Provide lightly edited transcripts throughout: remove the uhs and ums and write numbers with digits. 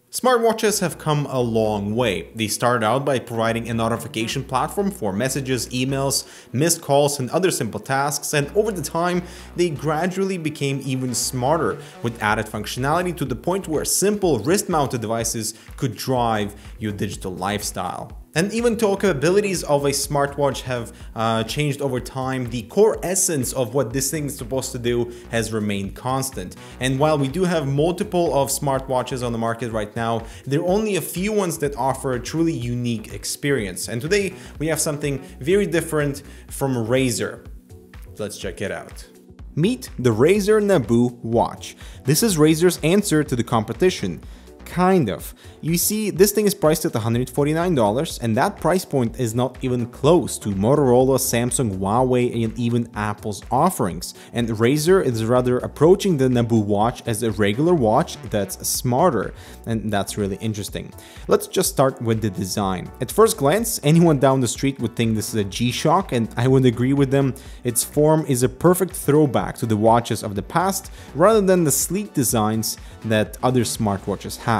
Smartwatches have come a long way. They started out by providing a notification platform for messages, emails, missed calls, and other simple tasks, and over the time, they gradually became even smarter with added functionality to the point where simple wrist-mounted devices could drive your digital lifestyle. And even though capabilities of a smartwatch have changed over time, the core essence of what this thing is supposed to do has remained constant. And while we do have multiple of smartwatches on the market right now, there are only a few ones that offer a truly unique experience. And today we have something very different from Razer. Let's check it out. Meet the Razer Nabu watch. This is Razer's answer to the competition. Kind of. You see, this thing is priced at $149, and that price point is not even close to Motorola, Samsung, Huawei, and even Apple's offerings. And Razer is rather approaching the Nabu watch as a regular watch that's smarter, and that's really interesting. Let's just start with the design. At first glance, anyone down the street would think this is a G-Shock, and I would agree with them. Its form is a perfect throwback to the watches of the past, rather than the sleek designs that other smartwatches have.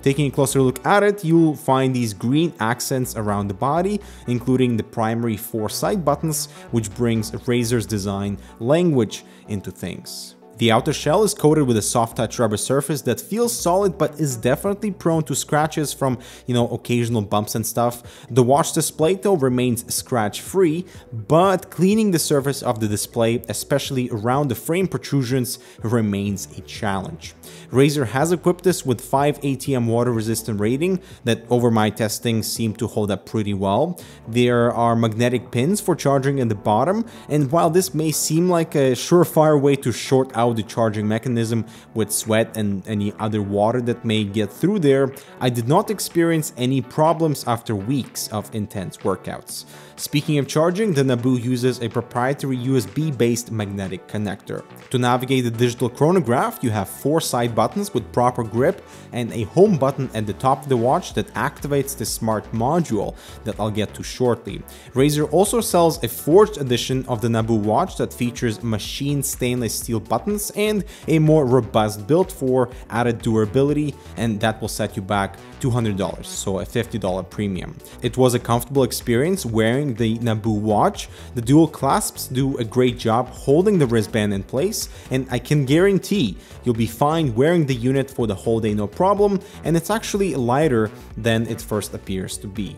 Taking a closer look at it, you'll find these green accents around the body, including the primary 4 side buttons, which brings Razer's design language into things. The outer shell is coated with a soft touch rubber surface that feels solid but is definitely prone to scratches from, occasional bumps and stuff. The watch display though remains scratch free, but cleaning the surface of the display, especially around the frame protrusions, remains a challenge. Razer has equipped this with 5 ATM water resistant rating that over my testing seem to hold up pretty well. There are magnetic pins for charging in the bottom, and while this may seem like a surefire way to short out the charging mechanism with sweat and any other water that may get through there, I did not experience any problems after weeks of intense workouts. Speaking of charging, the Nabu uses a proprietary USB-based magnetic connector. To navigate the digital chronograph, you have 4 side buttons with proper grip and a home button at the top of the watch that activates the smart module that I'll get to shortly. Razer also sells a forged edition of the Nabu watch that features machined stainless steel buttons and a more robust build for added durability, and that will set you back $200, so a $50 premium. It was a comfortable experience wearing the Nabu watch. The dual clasps do a great job holding the wristband in place, and I can guarantee you'll be fine wearing the unit for the whole day no problem, and it's actually lighter than it first appears to be.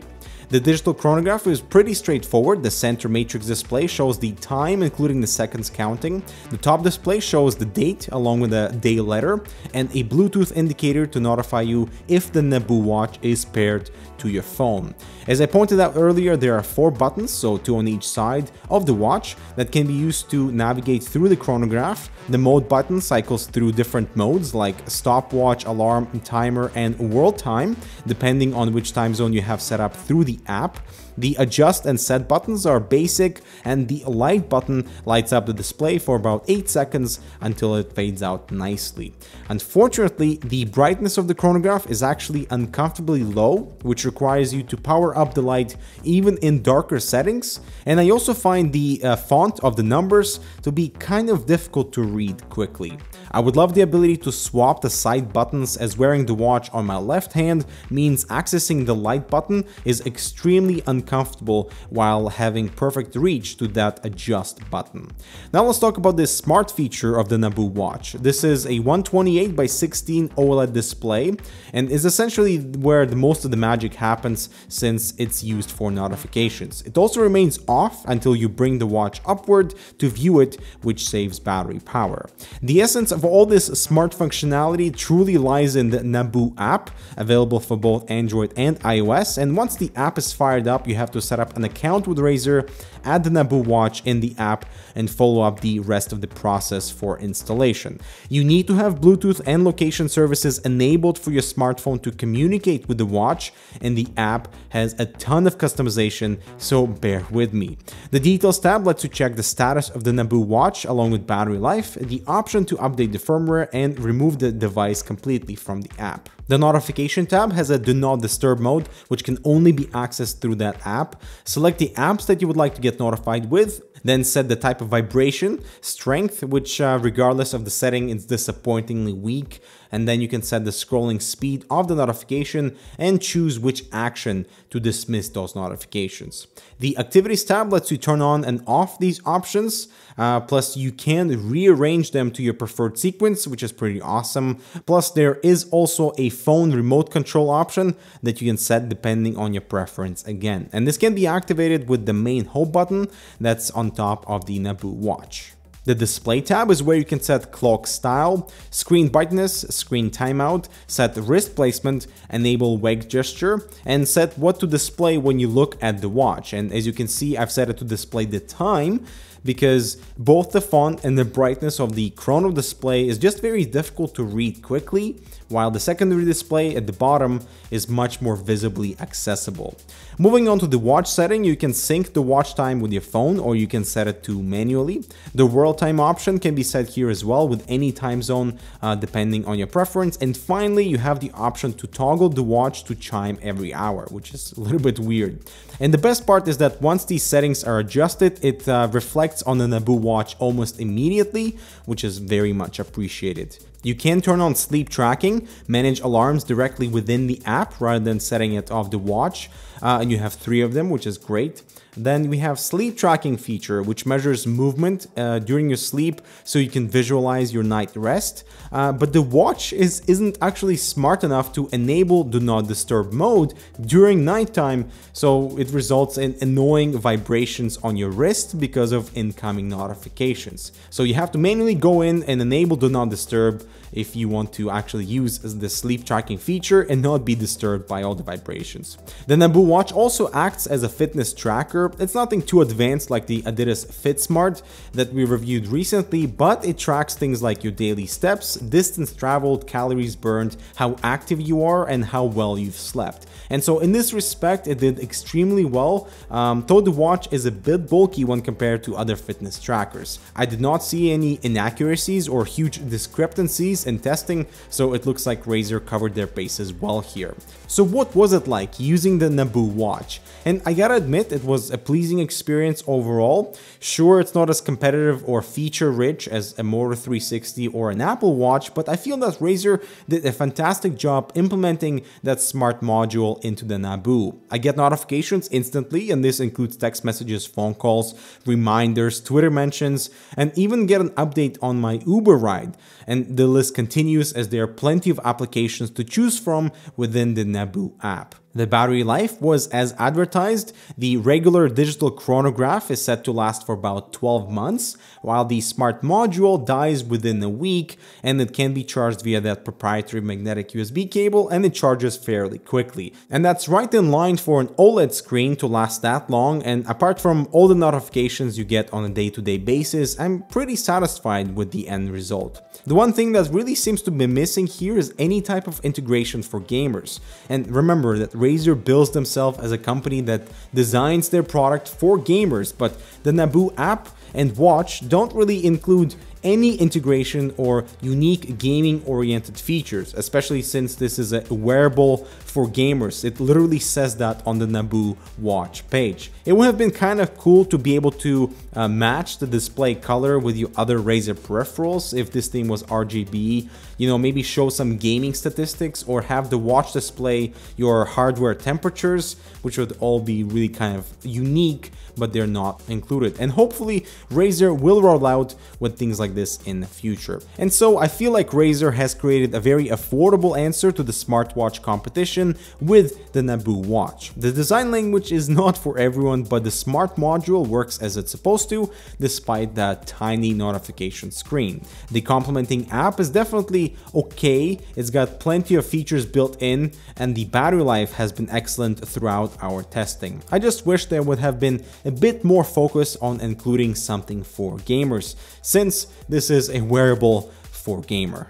The digital chronograph is pretty straightforward. The center matrix display shows the time, including the seconds counting. The top display shows the date along with a day letter and a Bluetooth indicator to notify you if the Nabu watch is paired to your phone. As I pointed out earlier, there are 4 buttons, so 2 on each side of the watch, that can be used to navigate through the chronograph. The mode button cycles through different modes like stopwatch, alarm, timer, and world time, depending on which time zone you have set up through the app. The adjust and set buttons are basic, and the light button lights up the display for about 8 seconds until it fades out nicely. Unfortunately, the brightness of the chronograph is actually uncomfortably low, which requires you to power up the light even in darker settings, and I also find the font of the numbers to be kind of difficult to read quickly. I would love the ability to swap the side buttons, as wearing the watch on my left hand means accessing the light button is extremely uncomfortable while having perfect reach to that adjust button. Now let's talk about this smart feature of the Nabu watch. This is a 128 by 16 OLED display and is essentially where most of the magic happens, since it's used for notifications. It also remains off until you bring the watch upward to view it, which saves battery power. The essence of all this smart functionality truly lies in the Nabu app, available for both Android and iOS, and once the app is fired up, you have to set up an account with Razer, add the Nabu watch in the app, and follow up the rest of the process for installation. You need to have Bluetooth and location services enabled for your smartphone to communicate with the watch, and the app has a ton of customization, so bear with me. The Details tab lets you check the status of the Nabu watch along with battery life, the option to update the firmware, and remove the device completely from the app. The Notification tab has a Do Not Disturb mode, which can only be accessed through that app. Select the apps that you would like to get notified with, then set the type of vibration, strength, which regardless of the setting is disappointingly weak, and then you can set the scrolling speed of the notification and choose which action to dismiss those notifications. The Activities tab lets you turn on and off these options, plus you can rearrange them to your preferred sequence, which is pretty awesome. Plus there is also a phone remote control option that you can set depending on your preference again. And this can be activated with the main home button that's on top of the Nabu watch. The Display tab is where you can set clock style, screen brightness, screen timeout, set wrist placement, enable wag gesture, and set what to display when you look at the watch. And as you can see, I've set it to display the time, because both the font and the brightness of the chrono display is just very difficult to read quickly, while the secondary display at the bottom is much more visibly accessible. Moving on to the watch setting, you can sync the watch time with your phone, or you can set it to manually. The world time option can be set here as well with any time zone depending on your preference. And finally, you have the option to toggle the watch to chime every hour, which is a little bit weird. And the best part is that once these settings are adjusted, it reflects on the Nabu watch almost immediately, which is very much appreciated. You can turn on sleep tracking, manage alarms directly within the app rather than setting it off the watch, and you have 3 of them, which is great. Then we have sleep tracking feature, which measures movement during your sleep so you can visualize your night rest. But the watch isn't actually smart enough to enable do not disturb mode during nighttime, so it results in annoying vibrations on your wrist because of incoming notifications. So you have to manually go in and enable do not disturb if you want to actually use the sleep tracking feature and not be disturbed by all the vibrations. The Nabu watch also acts as a fitness tracker. It's nothing too advanced like the Adidas FitSmart that we reviewed recently, but it tracks things like your daily steps, distance traveled, calories burned, how active you are, and how well you've slept. And so in this respect, it did extremely well, though the watch is a bit bulky when compared to other fitness trackers. I did not see any inaccuracies or huge discrepancies in testing, so it looks like Razer covered their bases well here. So what was it like using the Nabu watch? And I gotta admit, it was a pleasing experience overall. Sure, it's not as competitive or feature rich as a Moto 360 or an Apple Watch, but I feel that Razer did a fantastic job implementing that smart module into the Nabu. I get notifications instantly, and this includes text messages, phone calls, reminders, Twitter mentions, and even get an update on my Uber ride. And the list continues as there are plenty of applications to choose from within the Nabu app. The battery life was as advertised. The regular digital chronograph is set to last for about 12 months, while the smart module dies within a week, and it can be charged via that proprietary magnetic USB cable, and it charges fairly quickly. And that's right in line for an OLED screen to last that long, and apart from all the notifications you get on a day-to-day basis, I'm pretty satisfied with the end result. The one thing that really seems to be missing here is any type of integration for gamers. And remember that Razer bills themselves as a company that designs their product for gamers, but the Nabu app and watch don't really include any integration or unique gaming-oriented features, especially since this is a wearable for gamers. It literally says that on the Nabu watch page. It would have been kind of cool to be able to match the display color with your other Razer peripherals if this thing was RGB, you know, maybe show some gaming statistics or have the watch display your hardware temperatures, which would all be really kind of unique, but they're not included. And hopefully Razer will roll out with things like this in the future. And so I feel like Razer has created a very affordable answer to the smartwatch competition with the Nabu watch. The design language is not for everyone, but the smart module works as it's supposed to, despite that tiny notification screen. The complementing app is definitely okay. It's got plenty of features built in, and the battery life has been excellent throughout our testing. I just wish there would have been a bit more focus on including something for gamers, since this is a wearable for gamer.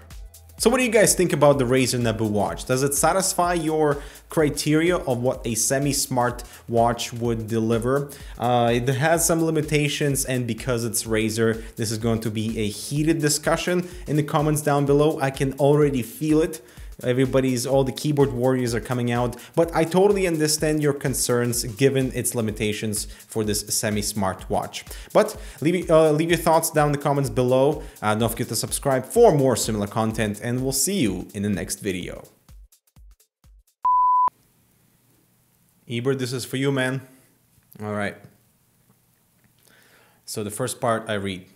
So what do you guys think about the Razer Nabu watch? Does it satisfy your criteria of what a semi-smart watch would deliver? It has some limitations, and because it's Razer, this is going to be a heated discussion in the comments down below. I can already feel it. All the keyboard warriors are coming out, but I totally understand your concerns given its limitations for this semi-smart watch. But leave your thoughts down in the comments below. Don't forget to subscribe for more similar content, and we'll see you in the next video. Eber, this is for you, man. All right. So the first part I read.